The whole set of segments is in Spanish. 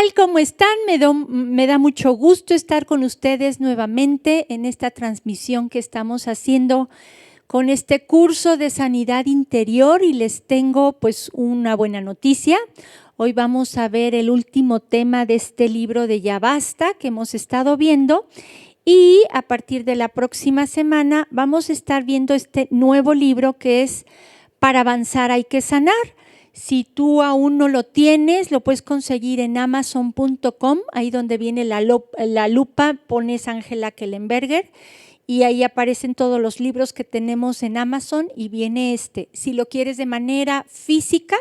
tal? ¿Cómo están? Me da mucho gusto estar con ustedes nuevamente en esta transmisión que estamos haciendo con este curso de sanidad interior y les tengo pues una buena noticia. Hoy vamos a ver el último tema de este libro de Ya Basta que hemos estado viendo y a partir de la próxima semana vamos a estar viendo este nuevo libro que es Para avanzar hay que sanar. Si tú aún no lo tienes, lo puedes conseguir en amazon.com, ahí donde viene la lupa, pones Ángela Kellenberger y ahí aparecen todos los libros que tenemos en Amazon y viene este. Si lo quieres de manera física,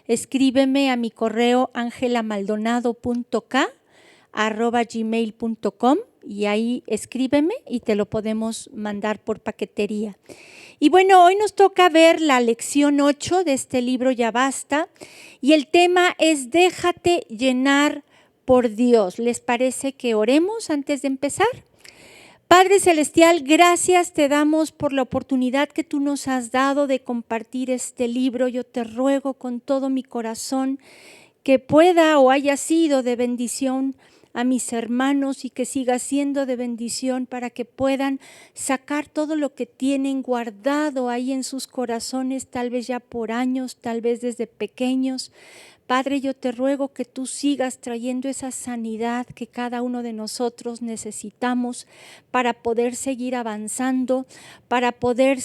escríbeme a mi correo angelamaldonado.k@gmail.com y ahí escríbeme y te lo podemos mandar por paquetería. Y bueno, hoy nos toca ver la lección 8 de este libro Ya Basta y el tema es déjate llenar por Dios. ¿Les parece que oremos antes de empezar? Padre Celestial, gracias te damos por la oportunidad que tú nos has dado de compartir este libro. Yo te ruego con todo mi corazón que pueda o haya sido de bendición a mis hermanos y que siga siendo de bendición para que puedan sacar todo lo que tienen guardado ahí en sus corazones, tal vez ya por años, tal vez desde pequeños. Padre, yo te ruego que tú sigas trayendo esa sanidad que cada uno de nosotros necesitamos para poder seguir avanzando, para poder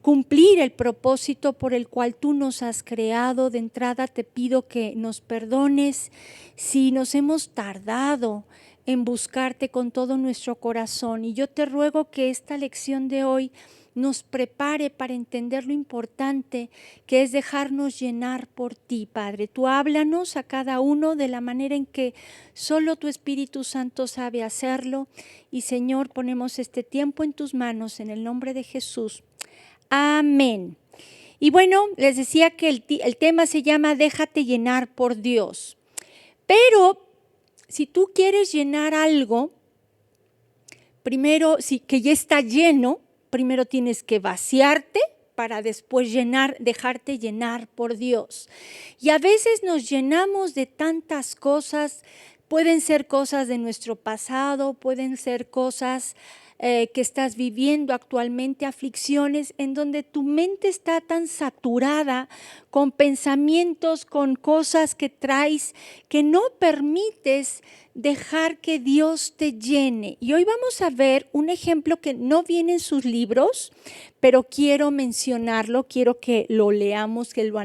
cumplir el propósito por el cual tú nos has creado. De entrada te pido que nos perdones si nos hemos tardado en buscarte con todo nuestro corazón. Y yo te ruego que esta lección de hoy nos prepare para entender lo importante que es dejarnos llenar por ti, Padre. Tú háblanos a cada uno de la manera en que solo tu Espíritu Santo sabe hacerlo. Y Señor, ponemos este tiempo en tus manos en el nombre de Jesús. Amén. Y bueno, les decía que el tema se llama Déjate llenar por Dios. Pero si tú quieres llenar algo, primero, que ya está lleno, primero tienes que vaciarte para después dejarte llenar por Dios. Y a veces nos llenamos de tantas cosas, pueden ser cosas de nuestro pasado, pueden ser cosas que estás viviendo actualmente, aflicciones en donde tu mente está tan saturada con pensamientos, con cosas que traes, que no permites dejar que Dios te llene. Y hoy vamos a ver un ejemplo que no viene en sus libros, pero quiero mencionarlo, quiero que lo leamos, que lo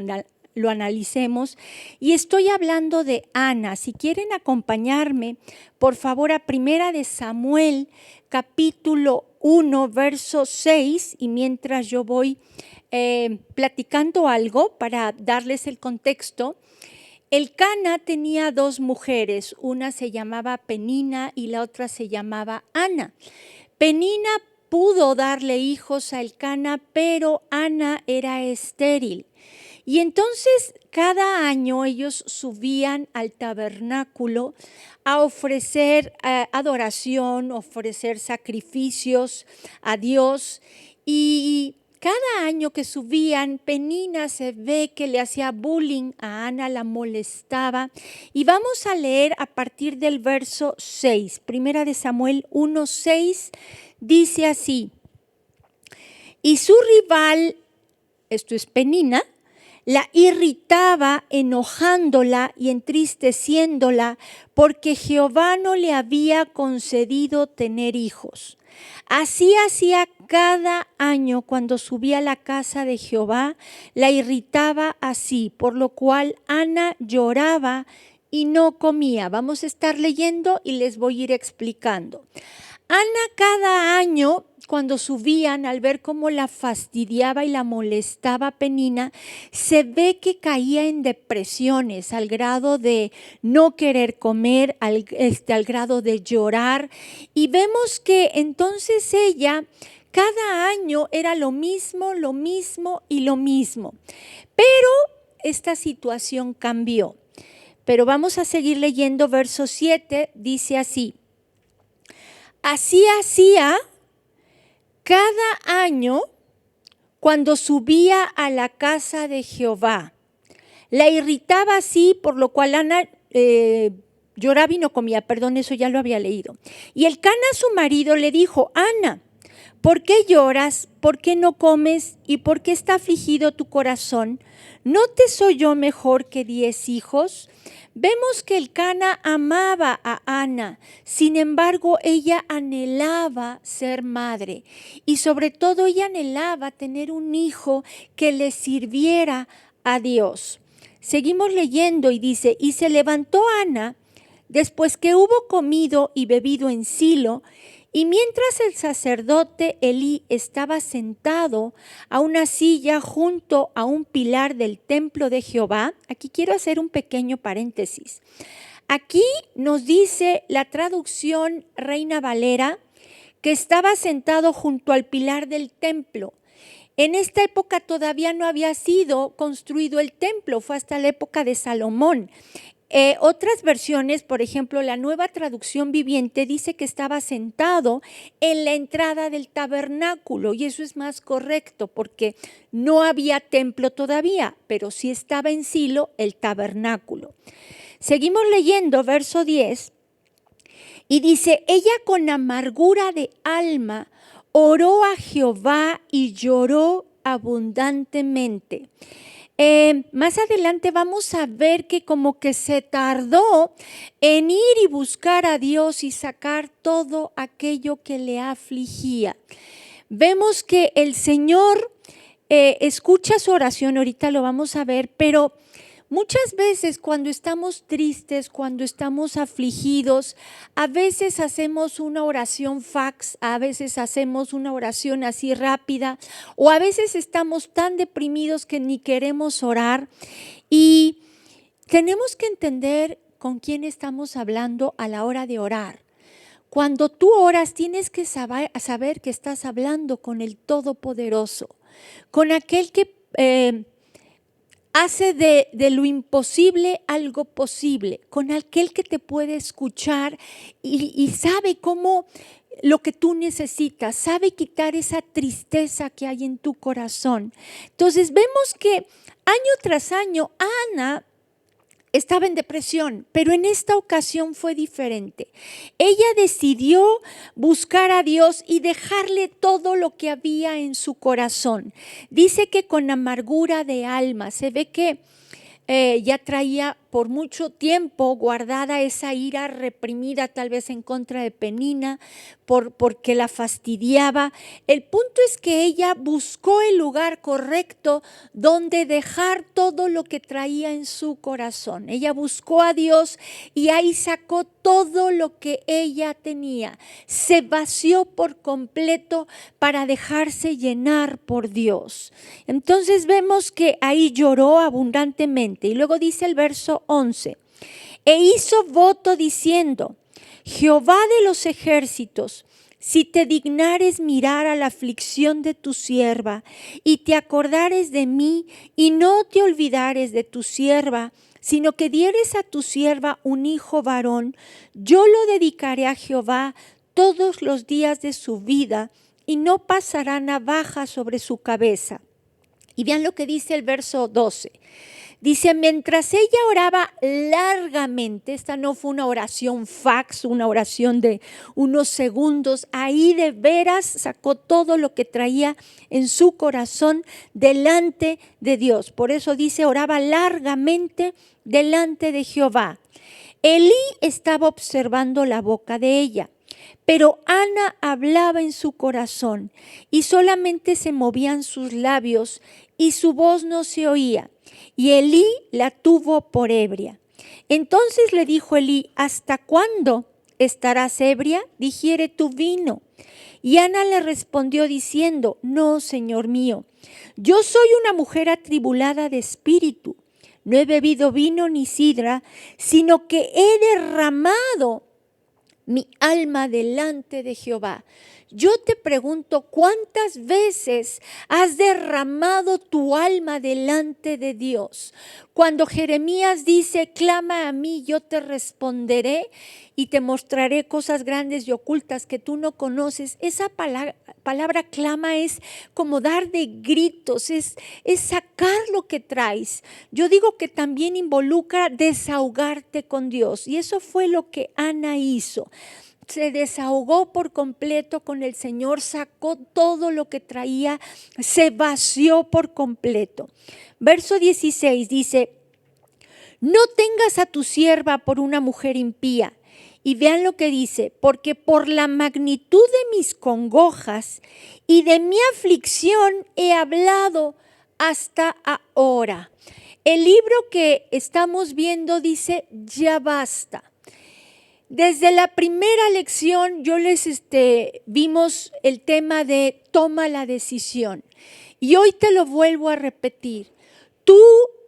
analicemos. Y estoy hablando de Ana. Si quieren acompañarme, por favor, a Primera de Samuel, capítulo 1, verso 6, y mientras yo voy platicando algo para darles el contexto. Elcana tenía dos mujeres, una se llamaba Penina y la otra se llamaba Ana. Penina pudo darle hijos a Elcana, pero Ana era estéril. Y entonces cada año ellos subían al tabernáculo a ofrecer adoración, ofrecer sacrificios a Dios. Y cada año que subían, Penina se ve que le hacía bullying a Ana, la molestaba. Y vamos a leer a partir del verso 6. Primera de Samuel 1:6 dice así: y su rival, esto es Penina, la irritaba, enojándola y entristeciéndola, porque Jehová no le había concedido tener hijos. Así hacía cada año cuando subía a la casa de Jehová, la irritaba así, por lo cual Ana lloraba y no comía. Vamos a estar leyendo y les voy a ir explicando. Ana cada año, cuando subían, al ver cómo la fastidiaba y la molestaba Penina, se ve que caía en depresiones al grado de no querer comer, al grado de llorar. Y vemos que entonces ella cada año era lo mismo y lo mismo. Pero esta situación cambió. Pero vamos a seguir leyendo verso 7, dice así: así hacía cada año cuando subía a la casa de Jehová. La irritaba así, por lo cual Ana lloraba y no comía, perdón, eso ya lo había leído. Y Elcana, su marido, le dijo: Ana, ¿por qué lloras? ¿Por qué no comes? ¿Y por qué está afligido tu corazón? ¿No te soy yo mejor que 10 hijos? Vemos que Elcana amaba a Ana, sin embargo, ella anhelaba ser madre y sobre todo ella anhelaba tener un hijo que le sirviera a Dios. Seguimos leyendo y dice: y se levantó Ana después que hubo comido y bebido en Silo, y mientras el sacerdote Elí estaba sentado a una silla junto a un pilar del templo de Jehová. Aquí quiero hacer un pequeño paréntesis. Aquí nos dice la traducción Reina Valera que estaba sentado junto al pilar del templo. En esta época todavía no había sido construido el templo, fue hasta la época de Salomón. Otras versiones, por ejemplo, la Nueva Traducción Viviente dice que estaba sentado en la entrada del tabernáculo, y eso es más correcto porque no había templo todavía, pero sí estaba en Silo el tabernáculo. Seguimos leyendo verso 10 y dice: ella con amargura de alma oró a Jehová y lloró abundantemente. Más adelante vamos a ver que como que se tardó en ir y buscar a Dios y sacar todo aquello que le afligía. Vemos que el Señor escucha su oración, ahorita lo vamos a ver, pero muchas veces cuando estamos tristes, cuando estamos afligidos, a veces hacemos una oración fax, a veces hacemos una oración así rápida, o a veces estamos tan deprimidos que ni queremos orar, y tenemos que entender con quién estamos hablando a la hora de orar. Cuando tú oras tienes que saber que estás hablando con el Todopoderoso, con aquel que hace de lo imposible algo posible, con aquel que te puede escuchar y sabe cómo lo que tú necesitas, sabe quitar esa tristeza que hay en tu corazón. Entonces vemos que año tras año Ana estaba en depresión, pero en esta ocasión fue diferente. Ella decidió buscar a Dios y dejarle todo lo que había en su corazón. Dice que con amargura de alma, se ve que ya traía por mucho tiempo guardada esa ira reprimida, tal vez en contra de Penina, porque la fastidiaba. El punto es que ella buscó el lugar correcto donde dejar todo lo que traía en su corazón. Ella buscó a Dios y ahí sacó todo lo que ella tenía. Se vació por completo para dejarse llenar por Dios. Entonces vemos que ahí lloró abundantemente. Y luego dice el verso 11: e hizo voto diciendo: Jehová de los ejércitos, si te dignares mirar a la aflicción de tu sierva y te acordares de mí y no te olvidares de tu sierva, sino que dieres a tu sierva un hijo varón, yo lo dedicaré a Jehová todos los días de su vida y no pasará navaja sobre su cabeza. Y vean lo que dice el verso 12. Dice: mientras ella oraba largamente, esta no fue una oración fax, una oración de unos segundos, ahí de veras sacó todo lo que traía en su corazón delante de Dios. Por eso dice: oraba largamente delante de Jehová. Elí estaba observando la boca de ella, pero Ana hablaba en su corazón y solamente se movían sus labios y su voz no se oía. Y Elí la tuvo por ebria. Entonces le dijo Elí: ¿hasta cuándo estarás ebria? Digiere tu vino. Y Ana le respondió diciendo: no, Señor mío, yo soy una mujer atribulada de espíritu. No he bebido vino ni sidra, sino que he derramado mi alma delante de Jehová. Yo te pregunto, ¿cuántas veces has derramado tu alma delante de Dios? Cuando Jeremías dice: clama a mí, yo te responderé y te mostraré cosas grandes y ocultas que tú no conoces. Esa palabra clama es como dar de gritos, es sacar lo que traes. Yo digo que también involucra desahogarte con Dios, y eso fue lo que Ana hizo. Se desahogó por completo con el Señor, sacó todo lo que traía, se vació por completo. Verso 16 dice: no tengas a tu sierva por una mujer impía. Y vean lo que dice: porque por la magnitud de mis congojas y de mi aflicción he hablado hasta ahora. El libro que estamos viendo dice: ya basta. Desde la primera lección yo les vimos el tema de toma la decisión. Y hoy te lo vuelvo a repetir. Tú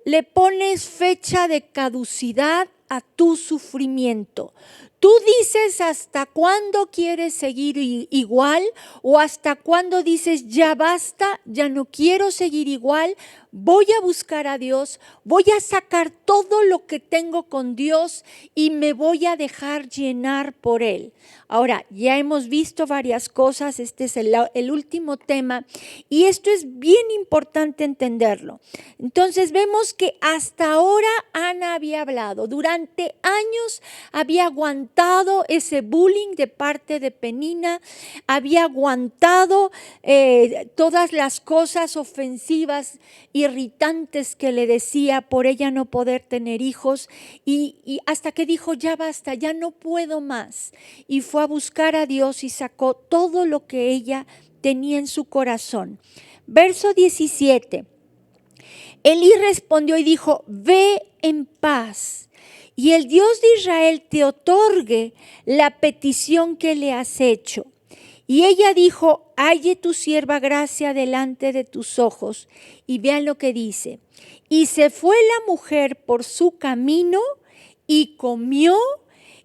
le pones fecha de caducidad a tu sufrimiento. Tú dices hasta cuándo quieres seguir igual, o hasta cuándo dices ya basta, ya no quiero seguir igual, voy a buscar a Dios, voy a sacar todo lo que tengo con Dios y me voy a dejar llenar por Él. Ahora, ya hemos visto varias cosas, este es el último tema, y esto es bien importante entenderlo. Entonces vemos que hasta ahora Ana había hablado, durante años había aguantado ese bullying de parte de Penina, había aguantado todas las cosas ofensivas, irritantes que le decía por ella no poder tener hijos, y hasta que dijo ya basta, ya no puedo más, y fue a buscar a Dios y sacó todo lo que ella tenía en su corazón. Verso 17. Elí respondió y dijo: ve en paz, y el Dios de Israel te otorgue la petición que le has hecho. Y ella dijo: halle tu sierva gracia delante de tus ojos. Y vean lo que dice: y se fue la mujer por su camino y comió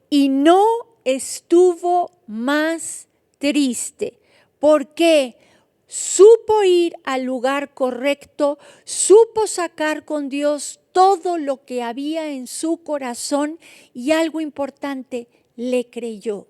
y no estuvo más triste. ¿Por qué? Supo ir al lugar correcto, supo sacar con Dios todo lo que había en su corazón, y algo importante, le creyó.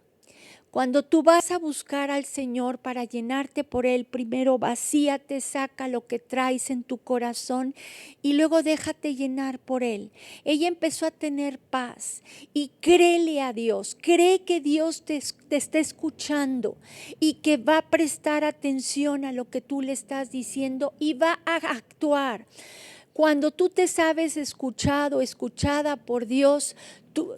Cuando tú vas a buscar al Señor para llenarte por Él, primero vacíate, saca lo que traes en tu corazón y luego déjate llenar por Él. Ella empezó a tener paz y créele a Dios, cree que Dios te está escuchando y que va a prestar atención a lo que tú le estás diciendo y va a actuar. Cuando tú te sabes escuchado, escuchada por Dios,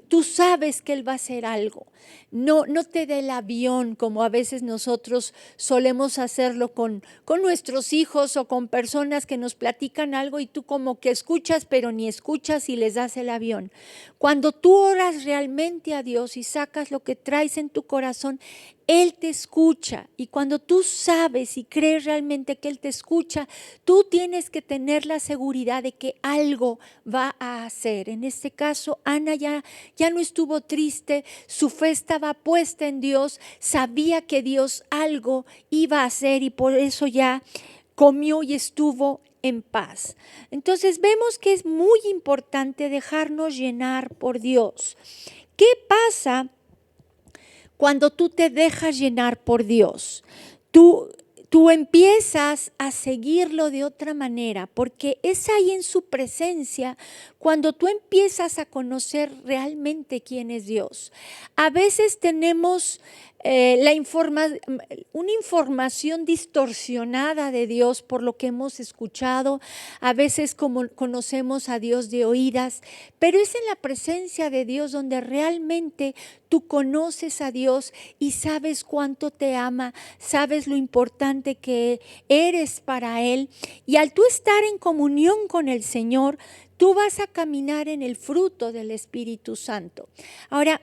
tú sabes que Él va a hacer algo. No te dé el avión como a veces nosotros solemos hacerlo con nuestros hijos o con personas que nos platican algo y tú como que escuchas, pero ni escuchas y les das el avión. Cuando tú oras realmente a Dios y sacas lo que traes en tu corazón, Él te escucha, y cuando tú sabes y crees realmente que Él te escucha, tú tienes que tener la seguridad de que algo va a hacer. En este caso, Ana ya no estuvo triste, su fe estaba puesta en Dios, sabía que Dios algo iba a hacer y por eso ya comió y estuvo en paz. Entonces vemos que es muy importante dejarnos llenar por Dios. ¿Qué pasa cuando tú te dejas llenar por Dios? Tú empiezas a seguirlo de otra manera, porque es ahí en su presencia cuando tú empiezas a conocer realmente quién es Dios. A veces tenemos una información distorsionada de Dios por lo que hemos escuchado, a veces como conocemos a Dios de oídas, pero es en la presencia de Dios donde realmente tú conoces a Dios y sabes cuánto te ama, sabes lo importante que eres para Él, y al tú estar en comunión con el Señor, tú vas a caminar en el fruto del Espíritu Santo. Ahora,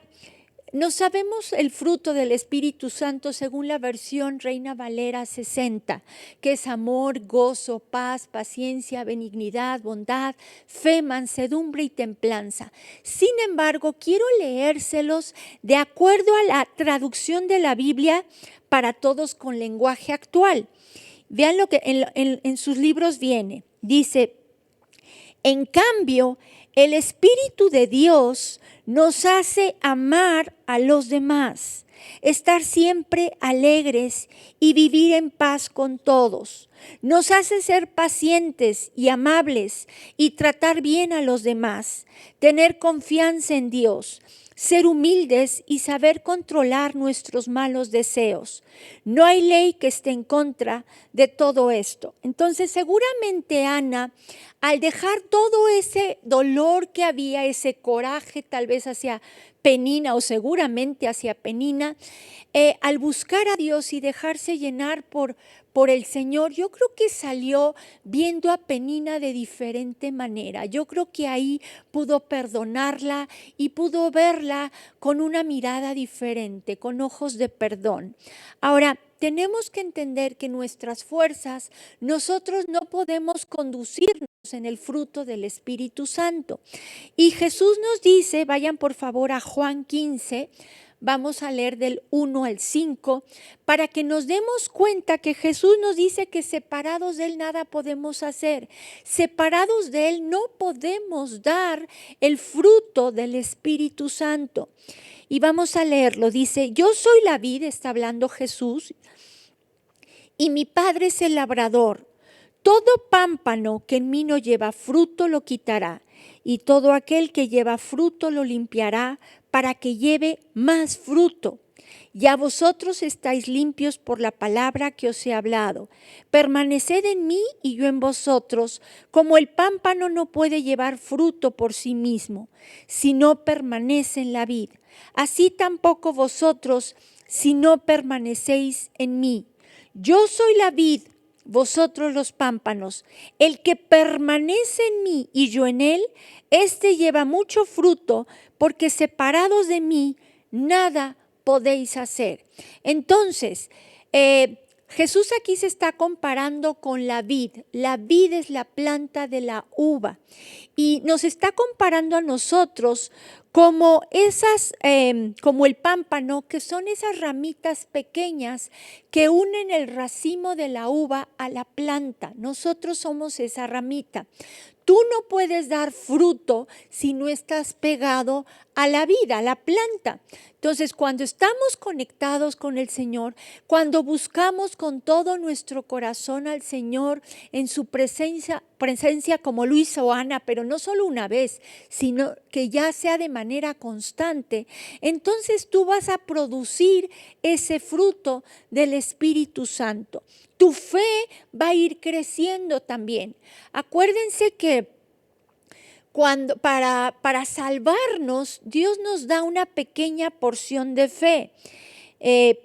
no sabemos el fruto del Espíritu Santo según la versión Reina Valera 60, que es amor, gozo, paz, paciencia, benignidad, bondad, fe, mansedumbre y templanza. Sin embargo, quiero leérselos de acuerdo a la traducción de la Biblia para todos con lenguaje actual. Vean lo que en sus libros viene. Dice: en cambio, el Espíritu de Dios nos hace amar a los demás. estar siempre alegres y vivir en paz con todos. Nos hace ser pacientes y amables y tratar bien a los demás, tener confianza en Dios, ser humildes y saber controlar nuestros malos deseos. No hay ley que esté en contra de todo esto. Entonces, seguramente Ana, al dejar todo ese dolor que había, ese coraje tal vez hacia Penina o seguramente hacia Penina, al buscar a Dios y dejarse llenar por el Señor, yo creo que salió viendo a Penina de diferente manera. Yo creo que ahí pudo perdonarla y pudo verla con una mirada diferente, con ojos de perdón. Ahora, tenemos que entender que nuestras fuerzas, nosotros no podemos conducirnos en el fruto del Espíritu Santo. Y Jesús nos dice, vayan por favor a Juan 15, vamos a leer del 1 al 5, para que nos demos cuenta que Jesús nos dice que separados de Él nada podemos hacer. Separados de Él no podemos dar el fruto del Espíritu Santo. Y vamos a leerlo, dice, yo soy la vid, está hablando Jesús, y mi Padre es el labrador. Todo pámpano que en mí no lleva fruto lo quitará, y todo aquel que lleva fruto lo limpiará para que lleve más fruto. Ya vosotros estáis limpios por la palabra que os he hablado. Permaneced en mí y yo en vosotros, como el pámpano no puede llevar fruto por sí mismo, si no permanece en la vid. Así tampoco vosotros, si no permanecéis en mí. Yo soy la vid, vosotros los pámpanos. El que permanece en mí y yo en él, éste lleva mucho fruto, porque separados de mí, nada podéis hacer. Entonces, Jesús aquí se está comparando con la vid. La vid es la planta de la uva y nos está comparando a nosotros como como el pámpano, que son esas ramitas pequeñas que unen el racimo de la uva a la planta. Nosotros somos esa ramita. Tú no puedes dar fruto si no estás pegado a la vida, a la planta. Entonces, cuando estamos conectados con el Señor, cuando buscamos con todo nuestro corazón al Señor en su presencia como lo hizo Ana, pero no solo una vez, sino que ya sea de manera constante, entonces tú vas a producir ese fruto del Espíritu Santo. Tu fe va a ir creciendo también. Acuérdense que para salvarnos, Dios nos da una pequeña porción de fe,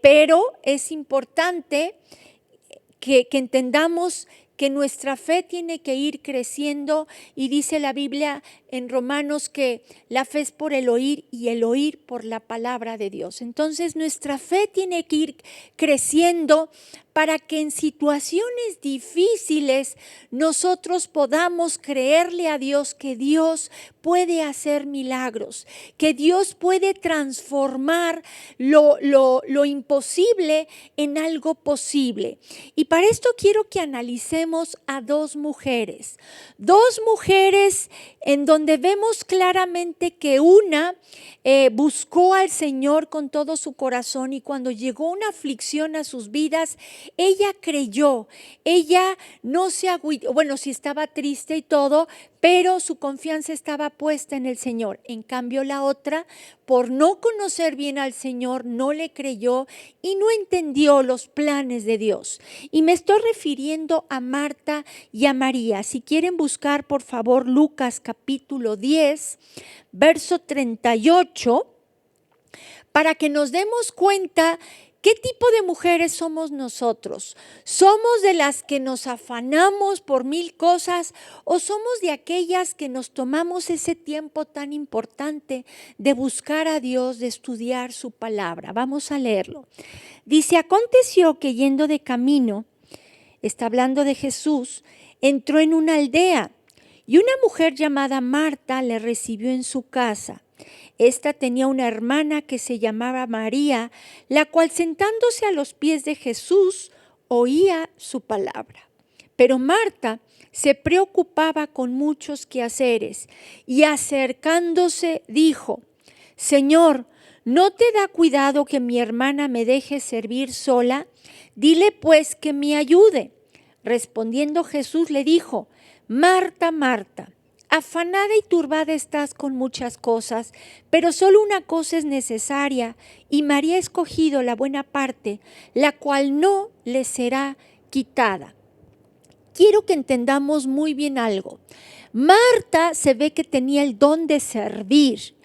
pero es importante que entendamos que nuestra fe tiene que ir creciendo, y dice la Biblia en Romanos que la fe es por el oír y el oír por la palabra de Dios. Entonces nuestra fe tiene que ir creciendo para que en situaciones difíciles nosotros podamos creerle a Dios que Dios puede hacer milagros, que Dios puede transformar lo imposible en algo posible. Y para esto quiero que analicemos a dos mujeres en donde vemos claramente que una buscó al Señor con todo su corazón, y cuando llegó una aflicción a sus vidas, ella creyó, ella no se agüitó, bueno, sí estaba triste y todo, pero su confianza estaba puesta en el Señor. En cambio, la otra, por no conocer bien al Señor, no le creyó y no entendió los planes de Dios. Y me estoy refiriendo a Marta y a María. Si quieren buscar, por favor, Lucas capítulo 10, verso 38, para que nos demos cuenta ¿qué tipo de mujeres somos nosotros? ¿Somos de las que nos afanamos por mil cosas o somos de aquellas que nos tomamos ese tiempo tan importante de buscar a Dios, de estudiar su palabra? Vamos a leerlo. Dice, aconteció que yendo de camino, está hablando de Jesús, entró en una aldea y una mujer llamada Marta le recibió en su casa. Esta tenía una hermana que se llamaba María, la cual sentándose a los pies de Jesús oía su palabra. Pero Marta se preocupaba con muchos quehaceres y acercándose dijo, Señor, ¿No te da cuidado que mi hermana me deje servir sola? Dile pues que me ayude. Respondiendo Jesús le dijo: Marta, Marta, afanada y turbada estás con muchas cosas, pero solo una cosa es necesaria, y María ha escogido la buena parte, la cual no le será quitada. Quiero que entendamos muy bien algo. Marta se ve que tenía el don de servir,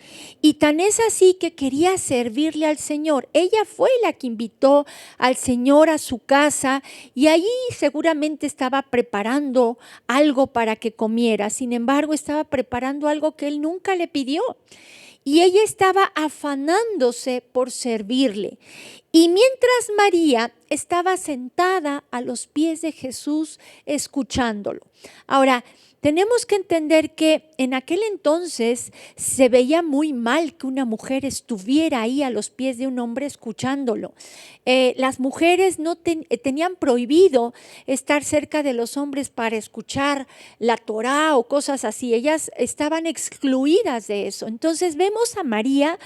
y tan es así que quería servirle al Señor. Ella fue la que invitó al Señor a su casa, y allí seguramente estaba preparando algo para que comiera. Sin embargo, estaba preparando algo que él nunca le pidió. Y ella estaba afanándose por servirle. Y mientras María estaba sentada a los pies de Jesús escuchándolo. Ahora, tenemos que entender que en aquel entonces se veía muy mal que una mujer estuviera ahí a los pies de un hombre escuchándolo. Las mujeres no tenían prohibido estar cerca de los hombres para escuchar la Torá o cosas así. Ellas estaban excluidas de eso. Entonces vemos a María.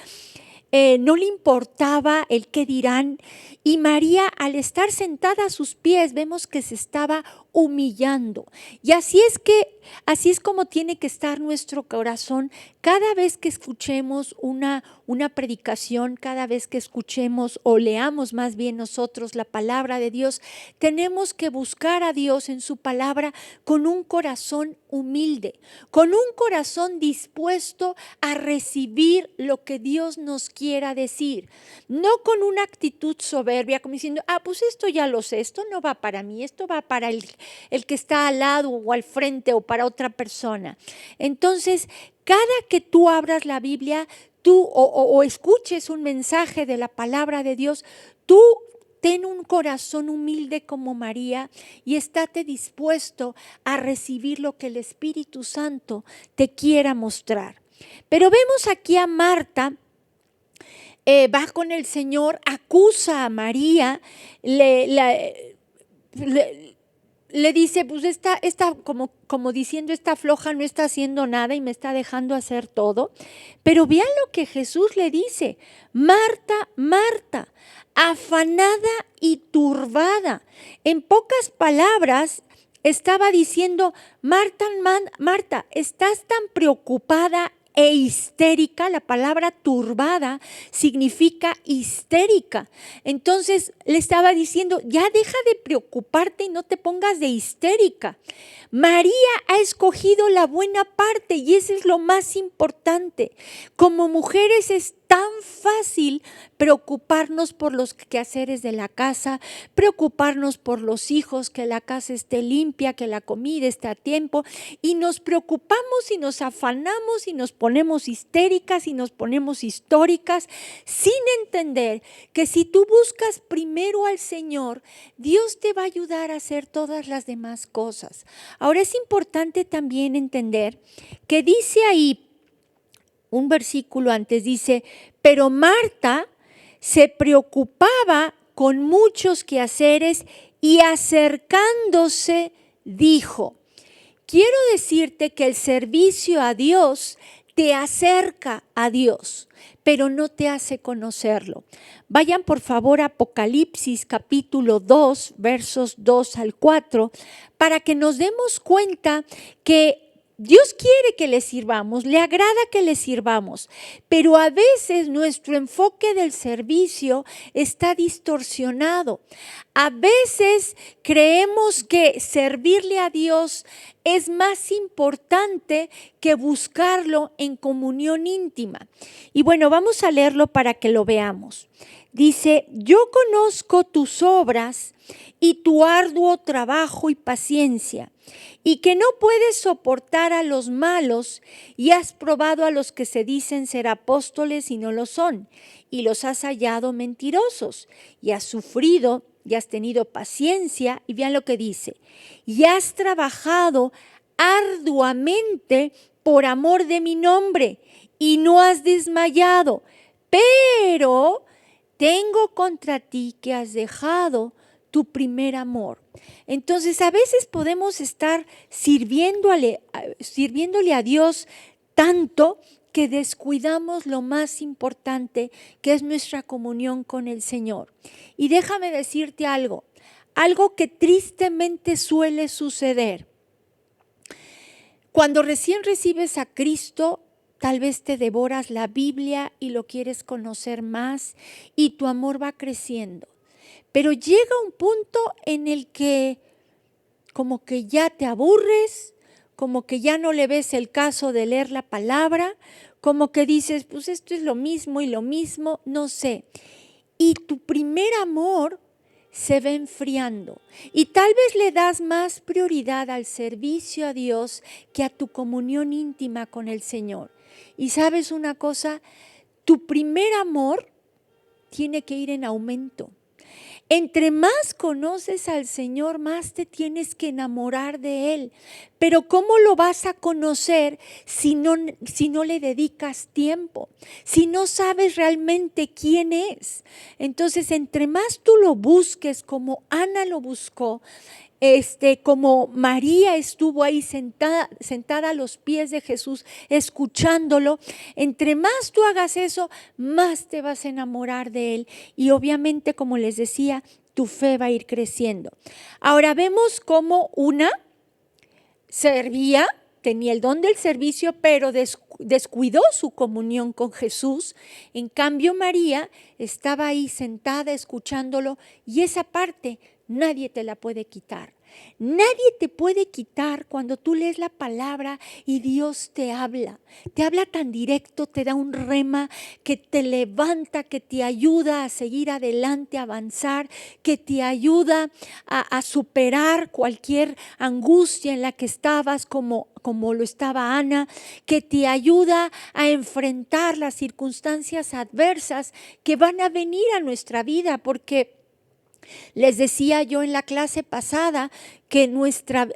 No le importaba el qué dirán, y María, al estar sentada a sus pies, vemos que se estaba humillando. Y así es como tiene que estar nuestro corazón cada vez que escuchemos una predicación, cada vez que escuchemos o leamos más bien nosotros la palabra de Dios. Tenemos que buscar a Dios en su palabra con un corazón humilde, con un corazón dispuesto a recibir lo que Dios nos quiera decir, no con una actitud soberbia como diciendo, pues esto ya lo sé, esto no va para mí, esto va para el que está al lado o al frente o para otra persona. Entonces, cada que tú abras la Biblia, tú o escuches un mensaje de la palabra de Dios, tú ten un corazón humilde como María y estate dispuesto a recibir lo que el Espíritu Santo te quiera mostrar. Pero vemos aquí a Marta, va con el Señor, acusa a María, le dice, pues esta como diciendo, esta floja no está haciendo nada y me está dejando hacer todo. Pero vean lo que Jesús le dice: Marta, Marta, afanada y turbada. En pocas palabras, estaba diciendo, Marta, Marta, estás tan preocupada e histérica. La palabra turbada significa histérica. Entonces le estaba diciendo, ya deja de preocuparte y no te pongas de histérica. María ha escogido la buena parte y eso es lo más importante. Como mujeres es tan fácil preocuparnos por los quehaceres de la casa, preocuparnos por los hijos, que la casa esté limpia, que la comida esté a tiempo, y nos preocupamos y nos afanamos y nos ponemos histéricas y nos ponemos históricas sin entender que si tú buscas primero al Señor, Dios te va a ayudar a hacer todas las demás cosas. Ahora es importante también entender que dice ahí, un versículo antes dice, pero Marta se preocupaba con muchos quehaceres y acercándose dijo, quiero decirte que el servicio a Dios te acerca a Dios, pero no te hace conocerlo. Vayan por favor a Apocalipsis capítulo 2, versos 2 al 4, para que nos demos cuenta que Dios quiere que le sirvamos, le agrada que le sirvamos, pero a veces nuestro enfoque del servicio está distorsionado. A veces creemos que servirle a Dios es más importante que buscarlo en comunión íntima. Y bueno, vamos a leerlo para que lo veamos. Dice, yo conozco tus obras y tu arduo trabajo y paciencia, y que no puedes soportar a los malos, y has probado a los que se dicen ser apóstoles y no lo son, y los has hallado mentirosos, y has sufrido y has tenido paciencia, y vean lo que dice, y has trabajado arduamente por amor de mi nombre, y no has desmayado, pero tengo contra ti que has dejado tu primer amor. Entonces a veces podemos estar sirviéndole a Dios tanto que descuidamos lo más importante, que es nuestra comunión con el Señor. Y déjame decirte algo que tristemente suele suceder. Cuando recién recibes a Cristo, tal vez te devoras la Biblia y lo quieres conocer más y tu amor va creciendo. Pero llega un punto en el que como que ya te aburres, como que ya no le ves el caso de leer la palabra, como que dices, pues esto es lo mismo y lo mismo, no sé. Y tu primer amor se va enfriando y tal vez le das más prioridad al servicio a Dios que a tu comunión íntima con el Señor. Y sabes una cosa, tu primer amor tiene que ir en aumento. Entre más conoces al Señor, más te tienes que enamorar de Él. Pero ¿cómo lo vas a conocer si no le dedicas tiempo? Si no sabes realmente quién es. Entonces, entre más tú lo busques, como Ana lo buscó, como María estuvo ahí sentada a los pies de Jesús, escuchándolo, entre más tú hagas eso, más te vas a enamorar de Él. Y obviamente, como les decía, tu fe va a ir creciendo. Ahora vemos cómo una servía, tenía el don del servicio, pero descuidó su comunión con Jesús. En cambio, María estaba ahí sentada escuchándolo y esa parte nadie te la puede quitar. Nadie te puede quitar cuando tú lees la palabra y Dios te habla tan directo, te da un rema que te levanta, que te ayuda a seguir adelante, a avanzar, que te ayuda a superar cualquier angustia en la que estabas, como lo estaba Ana, que te ayuda a enfrentar las circunstancias adversas que van a venir a nuestra vida, porque les decía yo en la clase pasada que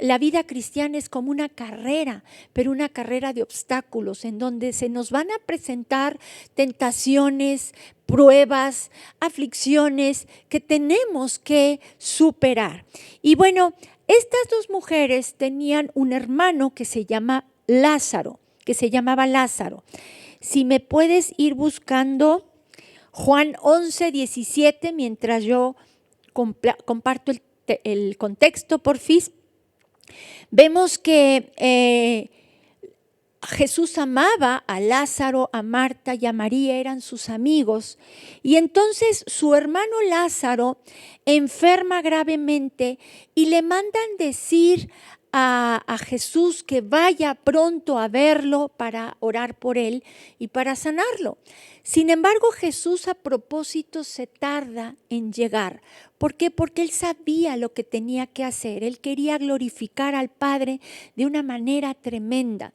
la vida cristiana es como una carrera, pero una carrera de obstáculos en donde se nos van a presentar tentaciones, pruebas, aflicciones que tenemos que superar. Y bueno, estas dos mujeres tenían un hermano que se llamaba Lázaro. Si me puedes ir buscando Juan 11:17 mientras yo comparto el contexto, porfis. Vemos que Jesús amaba a Lázaro, a Marta y a María, eran sus amigos. Y entonces su hermano Lázaro enferma gravemente y le mandan decir a Jesús que vaya pronto a verlo para orar por él y para sanarlo. Sin embargo, Jesús a propósito se tarda en llegar. ¿Por qué? Porque Él sabía lo que tenía que hacer. Él quería glorificar al Padre de una manera tremenda.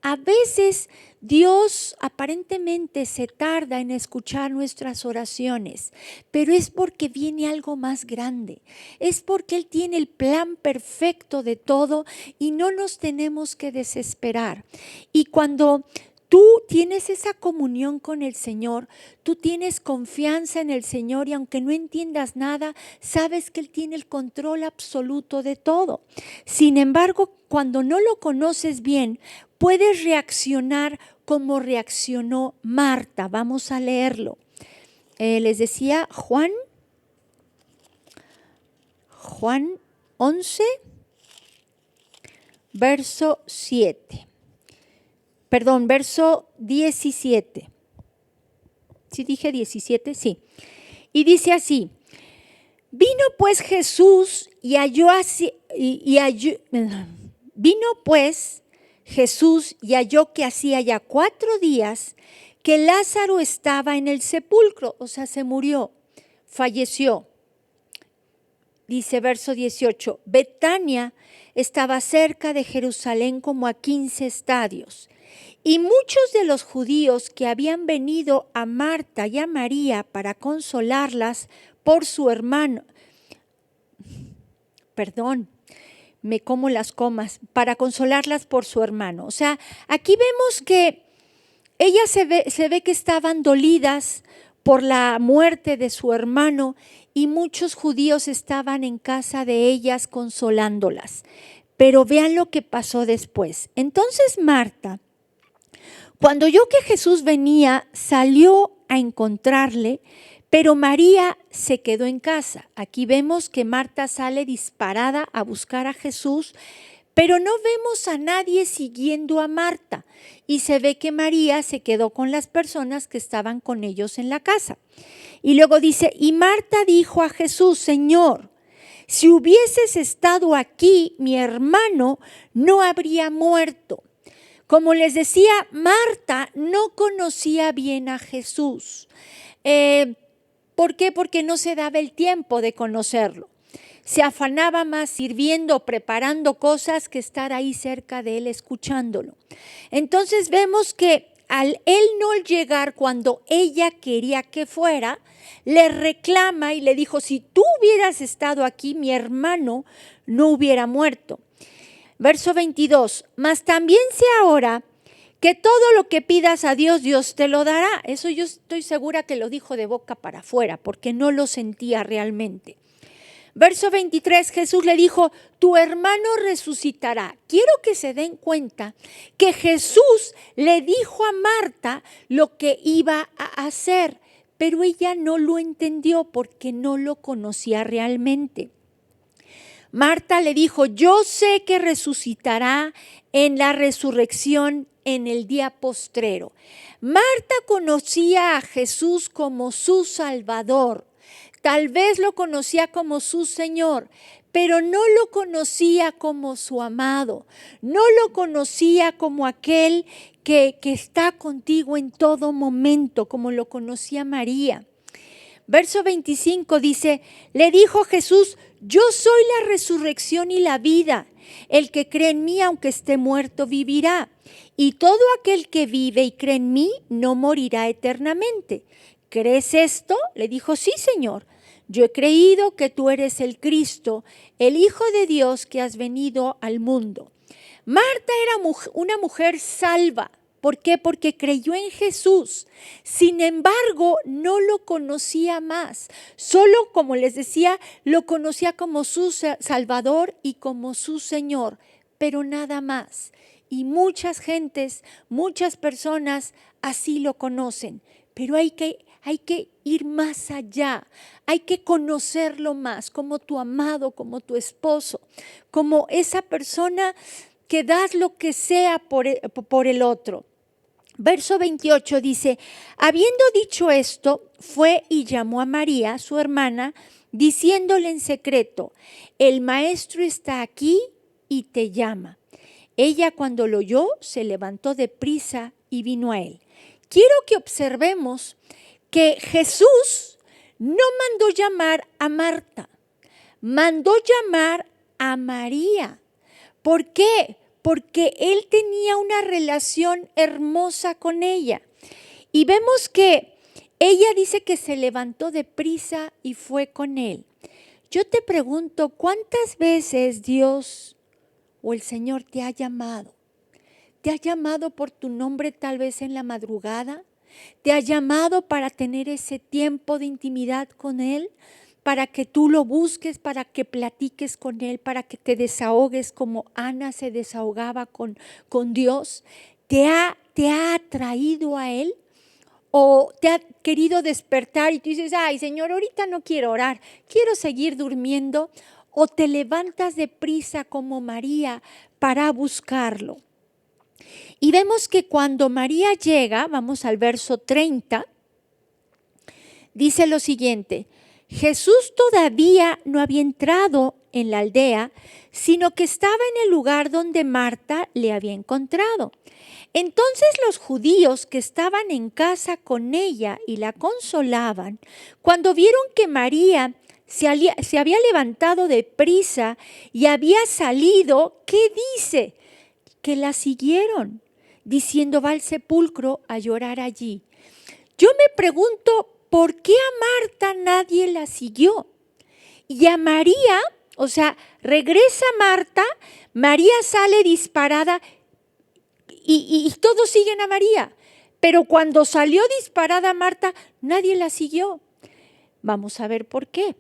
A veces Dios aparentemente se tarda en escuchar nuestras oraciones, pero es porque viene algo más grande. Es porque Él tiene el plan perfecto de todo y no nos tenemos que desesperar. Y cuando tú tienes esa comunión con el Señor, tú tienes confianza en el Señor y aunque no entiendas nada, sabes que Él tiene el control absoluto de todo. Sin embargo, cuando no lo conoces bien, puedes reaccionar como reaccionó Marta. Vamos a leerlo. Les decía Juan 11, verso 7. Perdón, verso 17. ¿Sí dije 17? Sí. Y dice así: Vino pues Jesús y halló que hacía ya 4 días que Lázaro estaba en el sepulcro, o sea, se murió, falleció. Dice verso 18, Betania estaba cerca de Jerusalén como a 15 estadios. Y muchos de los judíos que habían venido a Marta y a María para consolarlas por su hermano, me como las comas, para consolarlas por su hermano. O sea, aquí vemos que ellas se ve que estaban dolidas por la muerte de su hermano y muchos judíos estaban en casa de ellas consolándolas. Pero vean lo que pasó después. Entonces Marta, Cuando oyó que Jesús venía, salió a encontrarle, pero María se quedó en casa. Aquí vemos que Marta sale disparada a buscar a Jesús, pero no vemos a nadie siguiendo a Marta. Y se ve que María se quedó con las personas que estaban con ellos en la casa. Y luego dice, y Marta dijo a Jesús, Señor, si hubieses estado aquí, mi hermano no habría muerto. Como les decía, Marta no conocía bien a Jesús. ¿Por qué? Porque no se daba el tiempo de conocerlo. Se afanaba más sirviendo, preparando cosas que estar ahí cerca de él escuchándolo. Entonces vemos que al él no llegar cuando ella quería que fuera, le reclama y le dijo, si tú hubieras estado aquí, mi hermano no hubiera muerto. Verso 22, mas también sé ahora que todo lo que pidas a Dios, Dios te lo dará. Eso yo estoy segura que lo dijo de boca para afuera, porque no lo sentía realmente. Verso 23, Jesús le dijo, tu hermano resucitará. Quiero que se den cuenta que Jesús le dijo a Marta lo que iba a hacer, pero ella no lo entendió porque no lo conocía realmente. Marta le dijo, yo sé que resucitará en la resurrección en el día postrero. Marta conocía a Jesús como su Salvador. Tal vez lo conocía como su Señor, pero no lo conocía como su amado. No lo conocía como aquel que está contigo en todo momento, como lo conocía María. Verso 25 dice, le dijo Jesús, yo soy la resurrección y la vida. El que cree en mí, aunque esté muerto, vivirá. Y todo aquel que vive y cree en mí, no morirá eternamente. ¿Crees esto? Le dijo, sí, Señor. Yo he creído que tú eres el Cristo, el Hijo de Dios que has venido al mundo. Marta era una mujer salva. ¿Por qué? Porque creyó en Jesús. Sin embargo, no lo conocía más. Solo, como les decía, lo conocía como su Salvador y como su Señor, pero nada más. Y muchas gentes, muchas personas así lo conocen, pero hay que ir más allá, hay que conocerlo más, como tu amado, como tu esposo, como esa persona que das lo que sea por el otro. Verso 28 dice, habiendo dicho esto, fue y llamó a María, su hermana, diciéndole en secreto, el maestro está aquí y te llama. Ella cuando lo oyó, se levantó de prisa y vino a él. Quiero que observemos que Jesús no mandó llamar a Marta, mandó llamar a María. ¿Por qué? Porque él tenía una relación hermosa con ella. Y vemos que ella dice que se levantó de prisa y fue con él. Yo te pregunto, ¿cuántas veces Dios o el Señor te ha llamado? ¿Te ha llamado por tu nombre tal vez en la madrugada? ¿Te ha llamado para tener ese tiempo de intimidad con Él? Para que tú lo busques, para que platiques con Él, para que te desahogues como Ana se desahogaba con Dios. ¿Te ha atraído a Él? ¿O te ha querido despertar y tú dices, ay Señor, ahorita no quiero orar, quiero seguir durmiendo? ¿O te levantas de prisa como María para buscarlo? Y vemos que cuando María llega, vamos al verso 30, dice lo siguiente, Jesús todavía no había entrado en la aldea, sino que estaba en el lugar donde Marta le había encontrado. Entonces los judíos que estaban en casa con ella y la consolaban, cuando vieron que María se había levantado de prisa y había salido, ¿qué dice? Que la siguieron, diciendo, va al sepulcro a llorar allí. Yo me pregunto, ¿por qué a Marta nadie la siguió? Y a María, o sea, regresa Marta, María sale disparada y todos siguen a María. Pero cuando salió disparada Marta, nadie la siguió. Vamos a ver por qué.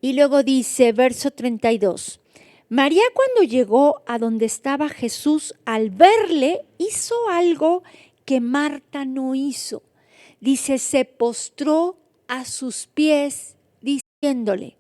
Y luego dice, verso 32, María, cuando llegó a donde estaba Jesús, al verle, hizo algo que Marta no hizo. Dice, se postró a sus pies diciéndole,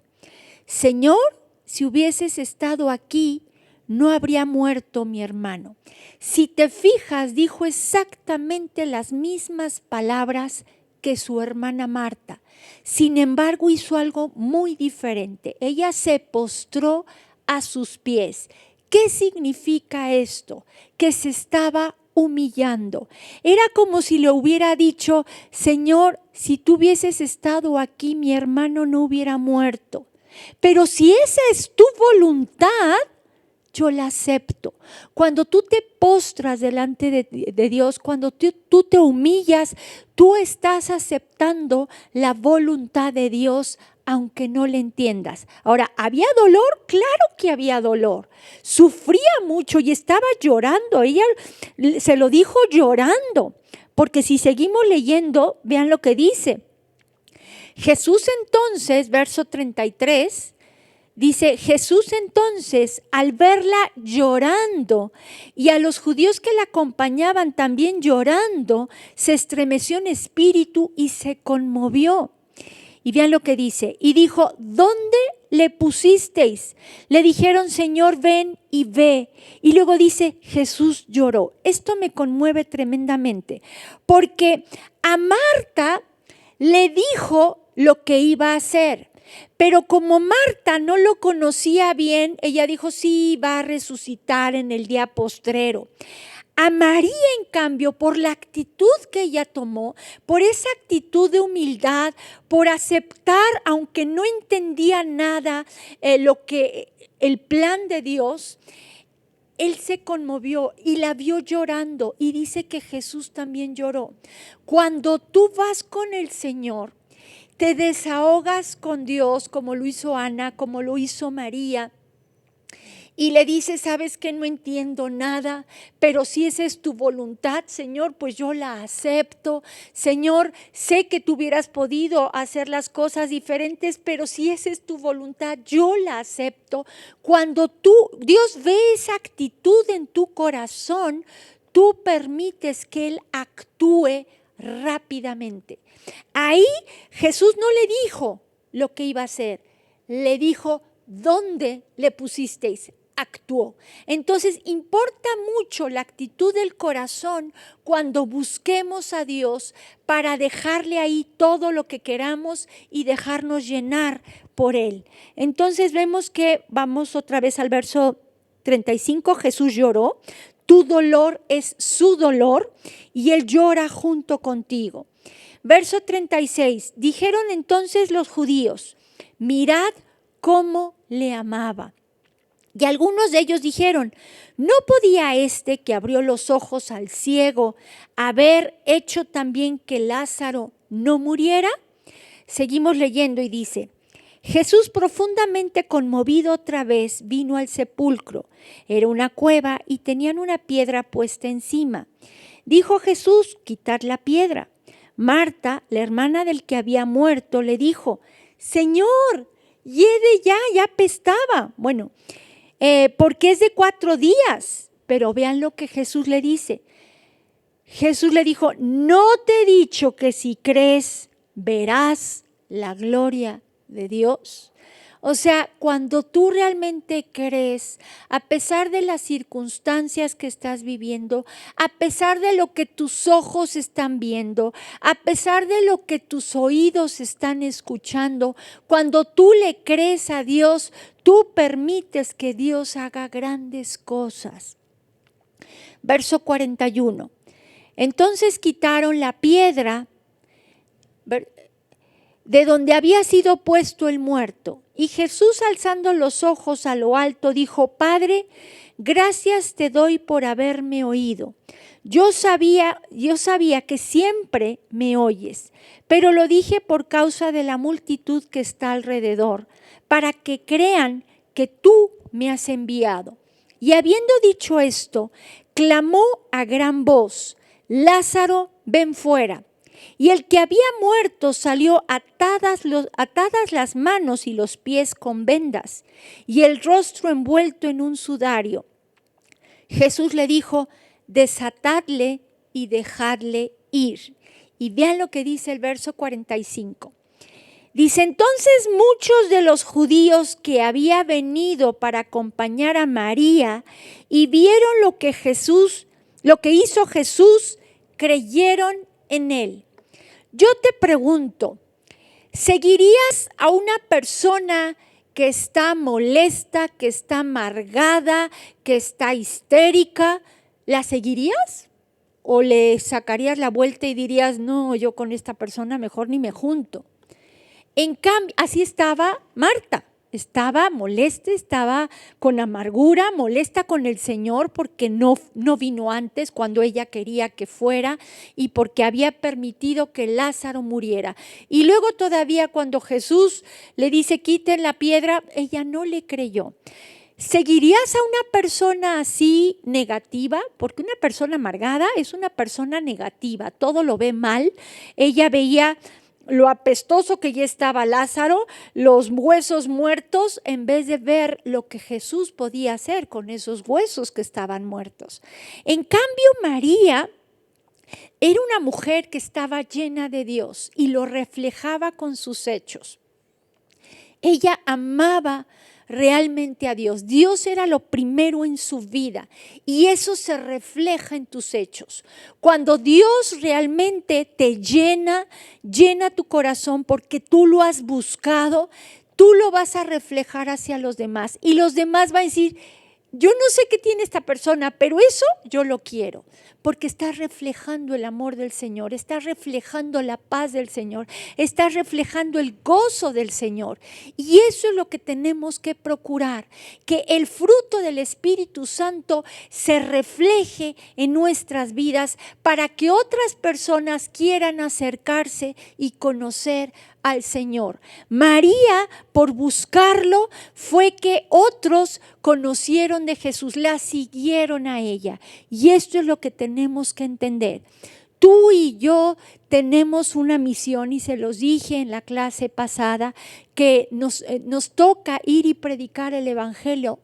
Señor, si hubieses estado aquí, no habría muerto mi hermano. Si te fijas, dijo exactamente las mismas palabras que su hermana Marta. Sin embargo, hizo algo muy diferente. Ella se postró a sus pies. ¿Qué significa esto? Que se estaba humillando. Era como si le hubiera dicho, Señor, si tú hubieses estado aquí, mi hermano no hubiera muerto. Pero si esa es tu voluntad, yo la acepto. Cuando tú te postras delante de Dios, cuando tú te humillas, tú estás aceptando la voluntad de Dios, aunque no le entiendas. Ahora, ¿había dolor? Claro que había dolor. Sufría mucho y estaba llorando. Ella se lo dijo llorando, porque si seguimos leyendo, vean lo que dice. Jesús entonces, verso 33, dice, Jesús entonces, al verla llorando y a los judíos que la acompañaban también llorando, se estremeció en espíritu y se conmovió. Y vean lo que dice, y dijo, ¿dónde le pusisteis? Le dijeron, Señor, ven y ve. Y luego dice, Jesús lloró. Esto me conmueve tremendamente, porque a Marta le dijo lo que iba a hacer. Pero como Marta no lo conocía bien, ella dijo, sí, va a resucitar en el día postrero. A María, en cambio, por la actitud que ella tomó, por esa actitud de humildad, por aceptar, aunque no entendía nada, el plan de Dios, él se conmovió y la vio llorando y dice que Jesús también lloró. Cuando tú vas con el Señor, te desahogas con Dios como lo hizo Ana, como lo hizo María, y le dices, sabes que no entiendo nada, pero si esa es tu voluntad, Señor, pues yo la acepto. Señor, sé que tú hubieras podido hacer las cosas diferentes, pero si esa es tu voluntad, yo la acepto. Cuando Dios ve esa actitud en tu corazón, tú permites que Él actúe rápidamente. Ahí Jesús no le dijo lo que iba a hacer, le dijo, ¿dónde le pusisteis? Actuó. Entonces importa mucho la actitud del corazón cuando busquemos a Dios para dejarle ahí todo lo que queramos y dejarnos llenar por Él. Entonces vemos que vamos otra vez al verso 35, Jesús lloró, tu dolor es su dolor y Él llora junto contigo. Verso 36, dijeron entonces los judíos, mirad cómo le amaba. Y algunos de ellos dijeron, ¿no podía este que abrió los ojos al ciego haber hecho también que Lázaro no muriera? Seguimos leyendo y dice, Jesús, profundamente conmovido otra vez, vino al sepulcro. Era una cueva y tenían una piedra puesta encima. Dijo Jesús, quitad la piedra. Marta, la hermana del que había muerto, le dijo, Señor, hiede ya apestaba. Bueno, porque es de 4 días. Pero vean lo que Jesús le dice. Jesús le dijo, no te he dicho que si crees verás la gloria de Dios. O sea, cuando tú realmente crees, a pesar de las circunstancias que estás viviendo, a pesar de lo que tus ojos están viendo, a pesar de lo que tus oídos están escuchando, cuando tú le crees a Dios, tú permites que Dios haga grandes cosas. Verso 41. Entonces quitaron la piedra de donde había sido puesto el muerto. Y Jesús, alzando los ojos a lo alto, dijo, Padre, gracias te doy por haberme oído. Yo sabía que siempre me oyes, pero lo dije por causa de la multitud que está alrededor, para que crean que tú me has enviado. Y habiendo dicho esto, clamó a gran voz, Lázaro, ven fuera. Y el que había muerto salió atadas las manos y los pies con vendas, y el rostro envuelto en un sudario. Jesús le dijo: desatadle y dejadle ir. Y vean lo que dice el verso 45. Dice: entonces muchos de los judíos que había venido para acompañar a María y vieron lo que hizo Jesús, creyeron en él. Yo te pregunto, ¿seguirías a una persona que está molesta, que está amargada, que está histérica? ¿La seguirías? ¿O le sacarías la vuelta y dirías: no, yo con esta persona mejor ni me junto? En cambio, así estaba Marta. Estaba molesta, estaba con amargura, molesta con el Señor porque no vino antes cuando ella quería que fuera y porque había permitido que Lázaro muriera. Y luego todavía cuando Jesús le dice: quiten la piedra, ella no le creyó. ¿Seguirías a una persona así negativa? Porque una persona amargada es una persona negativa, todo lo ve mal. Ella veía lo apestoso que ya estaba Lázaro, los huesos muertos, en vez de ver lo que Jesús podía hacer con esos huesos que estaban muertos. En cambio, María era una mujer que estaba llena de Dios y lo reflejaba con sus hechos. Ella amaba realmente a Dios. Dios era lo primero en su vida y eso se refleja en tus hechos. Cuando Dios realmente te llena tu corazón porque tú lo has buscado, tú lo vas a reflejar hacia los demás y los demás van a decir: yo no sé qué tiene esta persona, pero eso yo lo quiero, porque está reflejando el amor del Señor, está reflejando la paz del Señor, está reflejando el gozo del Señor. Y eso es lo que tenemos que procurar, que el fruto del Espíritu Santo se refleje en nuestras vidas para que otras personas quieran acercarse y conocer al Señor. María, por buscarlo, fue que otros conocieron de Jesús, la siguieron a ella. Y esto es lo que tenemos que entender. Tú y yo tenemos una misión y se los dije en la clase pasada que nos toca ir y predicar el evangelio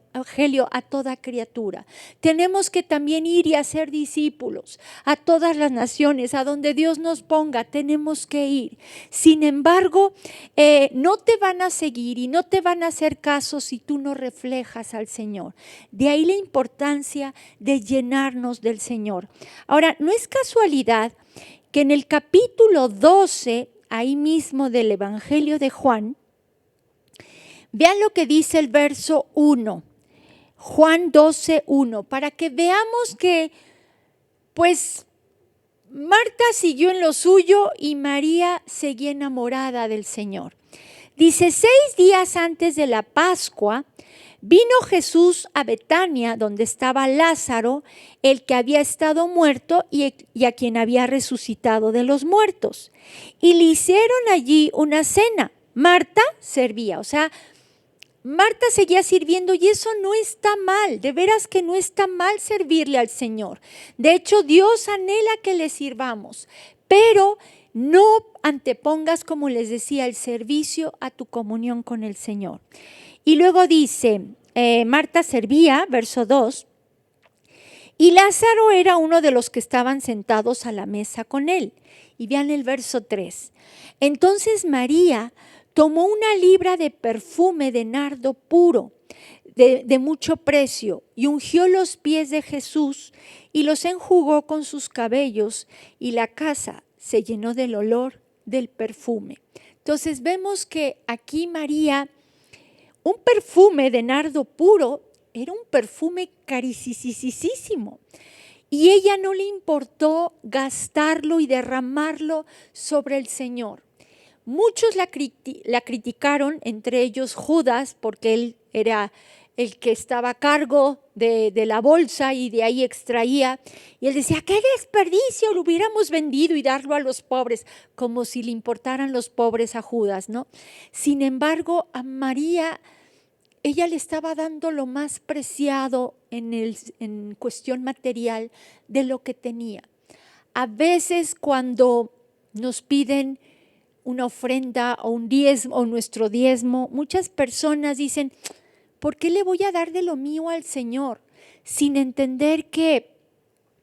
a toda criatura. Tenemos que también ir y hacer discípulos a todas las naciones, a donde Dios nos ponga, tenemos que ir. Sin embargo, no te van a seguir y no te van a hacer caso si tú no reflejas al Señor. De ahí la importancia de llenarnos del Señor. Ahora, no es casualidad que en el capítulo 12, ahí mismo del Evangelio de Juan, vean lo que dice el verso 1, Juan 12, 1, para que veamos que pues Marta siguió en lo suyo y María seguía enamorada del Señor. Dice: 6 días antes de la Pascua, vino Jesús a Betania, donde estaba Lázaro, el que había estado muerto y a quien había resucitado de los muertos. Y le hicieron allí una cena. Marta servía, o sea, Marta seguía sirviendo y eso no está mal, de veras que no está mal servirle al Señor. De hecho, Dios anhela que le sirvamos, pero no antepongas, como les decía, el servicio a tu comunión con el Señor. Y luego dice, Marta servía, verso 2, y Lázaro era uno de los que estaban sentados a la mesa con él. Y vean el verso 3. Entonces María tomó una libra de perfume de nardo puro, de mucho precio, y ungió los pies de Jesús y los enjugó con sus cabellos, y la casa se llenó del olor del perfume. Entonces vemos que aquí María, un perfume de nardo puro, era un perfume carísimo. Y ella no le importó gastarlo y derramarlo sobre el Señor. Muchos la criticaron, entre ellos Judas, porque él era el que estaba a cargo de la bolsa y de ahí extraía. Y él decía: ¡qué desperdicio! Lo hubiéramos vendido y darlo a los pobres, como si le importaran los pobres a Judas, ¿no? Sin embargo, a María, ella le estaba dando lo más preciado en cuestión material de lo que tenía. A veces cuando nos piden una ofrenda o un diezmo o nuestro diezmo, muchas personas dicen, ¿por qué le voy a dar de lo mío al Señor? Sin entender que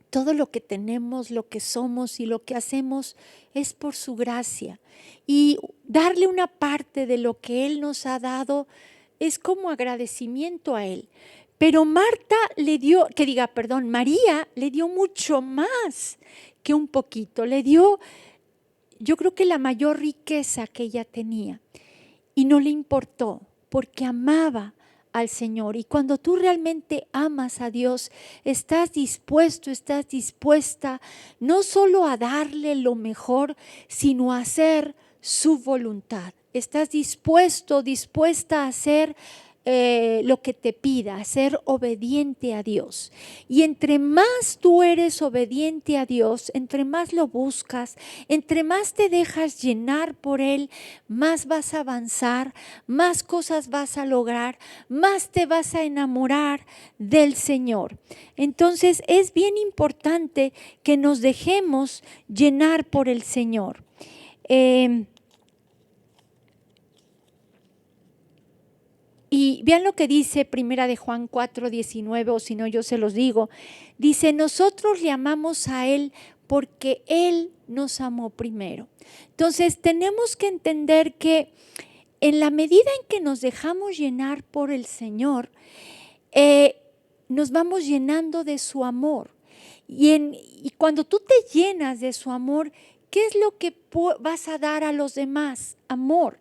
todo lo que tenemos, lo que somos y lo que hacemos es por su gracia. Y darle una parte de lo que Él nos ha dado es como agradecimiento a Él. Pero María le dio mucho más que un poquito. Le dio, yo creo que la mayor riqueza que ella tenía. Y no le importó, porque amaba al Señor. Y cuando tú realmente amas a Dios, estás dispuesta no solo a darle lo mejor, sino a hacer su voluntad. Estás dispuesta a hacer lo que te pida, a ser obediente a Dios. Y entre más tú eres obediente a Dios, entre más lo buscas, entre más te dejas llenar por Él, más vas a avanzar, más cosas vas a lograr, más te vas a enamorar del Señor. Entonces es bien importante que nos dejemos llenar por el Señor. Y vean lo que dice Primera de Juan 4:19, o si no yo se los digo. Dice, nosotros le amamos a Él porque Él nos amó primero. Entonces tenemos que entender que en la medida en que nos dejamos llenar por el Señor, nos vamos llenando de su amor. Y cuando tú te llenas de su amor, ¿qué es lo que vas a dar a los demás? Amor.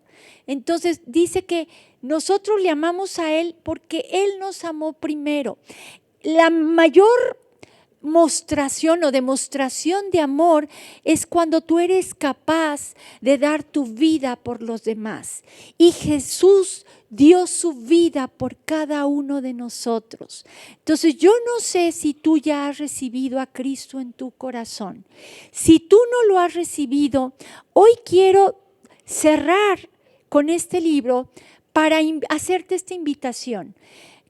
Entonces dice que nosotros le amamos a Él porque Él nos amó primero. La mayor mostración o demostración de amor es cuando tú eres capaz de dar tu vida por los demás. Y Jesús dio su vida por cada uno de nosotros. Entonces yo no sé si tú ya has recibido a Cristo en tu corazón. Si tú no lo has recibido, hoy quiero cerrar con este libro para hacerte esta invitación.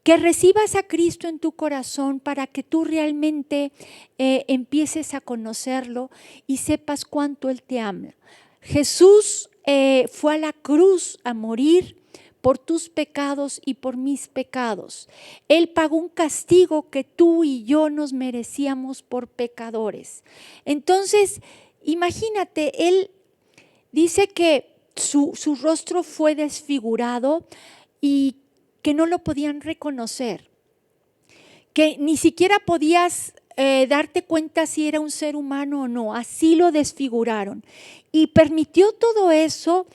Que recibas a Cristo en tu corazón para que tú realmente empieces a conocerlo y sepas cuánto Él te ama. Jesús fue a la cruz a morir por tus pecados y por mis pecados. Él pagó un castigo que tú y yo nos merecíamos por pecadores. Entonces, imagínate, Él dice que su rostro fue desfigurado y que no lo podían reconocer, que ni siquiera podías darte cuenta si era un ser humano o no, así lo desfiguraron. Y permitió todo eso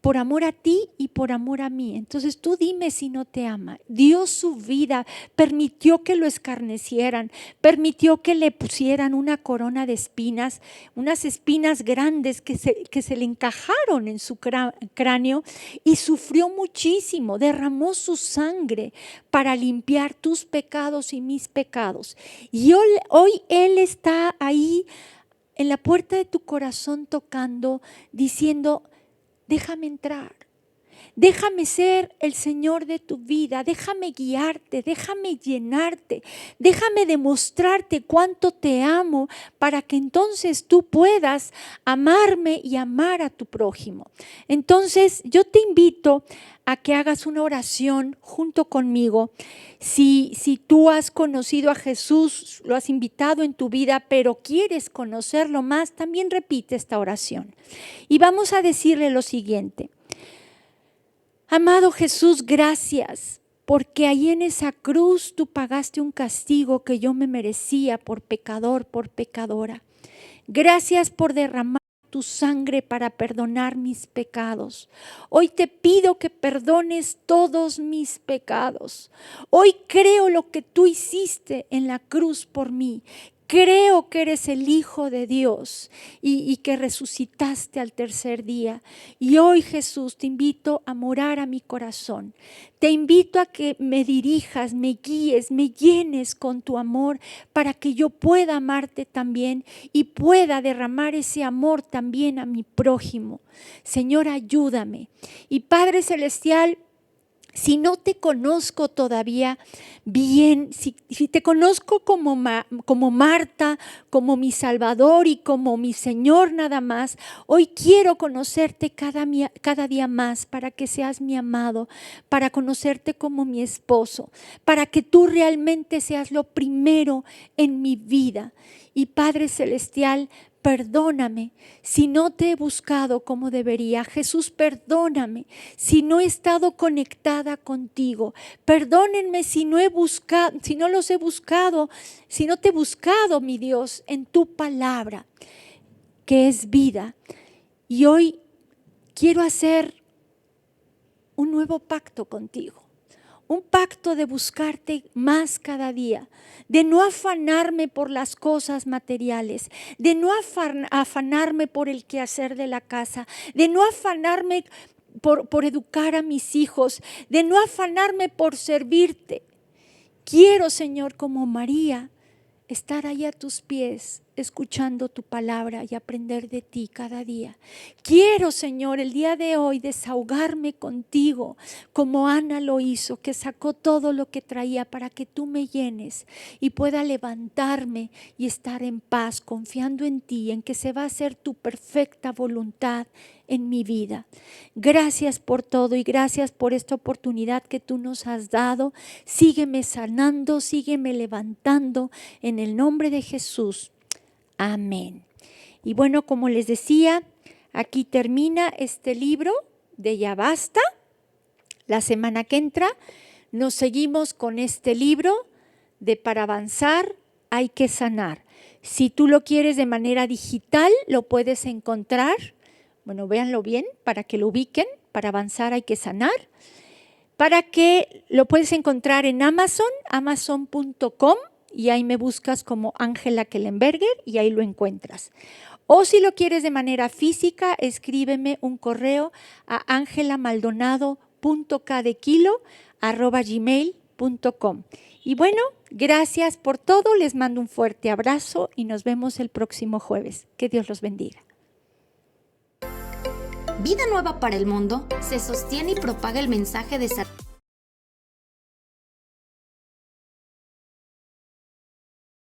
por amor a ti y por amor a mí. Entonces tú dime si no te ama. Dio su vida, permitió que lo escarnecieran, permitió que le pusieran una corona de espinas, unas espinas grandes que se le encajaron en su cráneo, y sufrió muchísimo, derramó su sangre para limpiar tus pecados y mis pecados. Y hoy Él está ahí en la puerta de tu corazón tocando, diciendo, déjame entrar, déjame ser el Señor de tu vida, déjame guiarte, déjame llenarte, déjame demostrarte cuánto te amo para que entonces tú puedas amarme y amar a tu prójimo. Entonces yo te invito a que hagas una oración junto conmigo. Si tú has conocido a Jesús, lo has invitado en tu vida, pero quieres conocerlo más, también repite esta oración. Y vamos a decirle lo siguiente. Amado Jesús, gracias, porque ahí en esa cruz tú pagaste un castigo que yo me merecía por pecador, por pecadora. Gracias por derramar tu sangre para perdonar mis pecados. Hoy te pido que perdones todos mis pecados. Hoy creo lo que tú hiciste en la cruz por mí. Creo que eres el Hijo de Dios y que resucitaste al tercer día. Y hoy, Jesús, te invito a morar a mi corazón. Te invito a que me dirijas, me guíes, me llenes con tu amor para que yo pueda amarte también y pueda derramar ese amor también a mi prójimo. Señor, ayúdame. Y Padre Celestial, Si no te conozco todavía bien, si te conozco como Marta, como mi Salvador y como mi Señor nada más, hoy quiero conocerte cada día más para que seas mi amado, para conocerte como mi esposo, para que tú realmente seas lo primero en mi vida. Y Padre Celestial, perdóname si no te he buscado como debería. Jesús, perdóname si no he estado conectada contigo. Perdónenme si no los he buscado, si no te he buscado, mi Dios, en tu palabra, que es vida. Y hoy quiero hacer un nuevo pacto contigo. Un pacto de buscarte más cada día, de no afanarme por las cosas materiales, de no afanarme por el quehacer de la casa, de no afanarme por educar a mis hijos, de no afanarme por servirte. Quiero, Señor, como María, estar ahí a tus pies, escuchando tu palabra y aprender de ti cada día. Quiero, Señor, el día de hoy desahogarme contigo, como Ana lo hizo, que sacó todo lo que traía para que tú me llenes y pueda levantarme y estar en paz, confiando en ti, en que se va a hacer tu perfecta voluntad en mi vida. Gracias por todo y gracias por esta oportunidad que tú nos has dado. Sígueme sanando, sígueme levantando en el nombre de Jesús. Amén. Y bueno, como les decía, aquí termina este libro de Ya Basta. La semana que entra nos seguimos con este libro de Para avanzar hay que sanar. Si tú lo quieres de manera digital, lo puedes encontrar. Bueno, véanlo bien para que lo ubiquen. Para avanzar hay que sanar. Para que lo puedes encontrar en Amazon, amazon.com. Y ahí me buscas como Ángela Kellenberger y ahí lo encuentras. O si lo quieres de manera física, escríbeme un correo a angelamaldonado.kdekilo@gmail.com. Y bueno, gracias por todo, les mando un fuerte abrazo y nos vemos el próximo jueves. Que Dios los bendiga. Vida Nueva para el Mundo se sostiene y propaga el mensaje de salud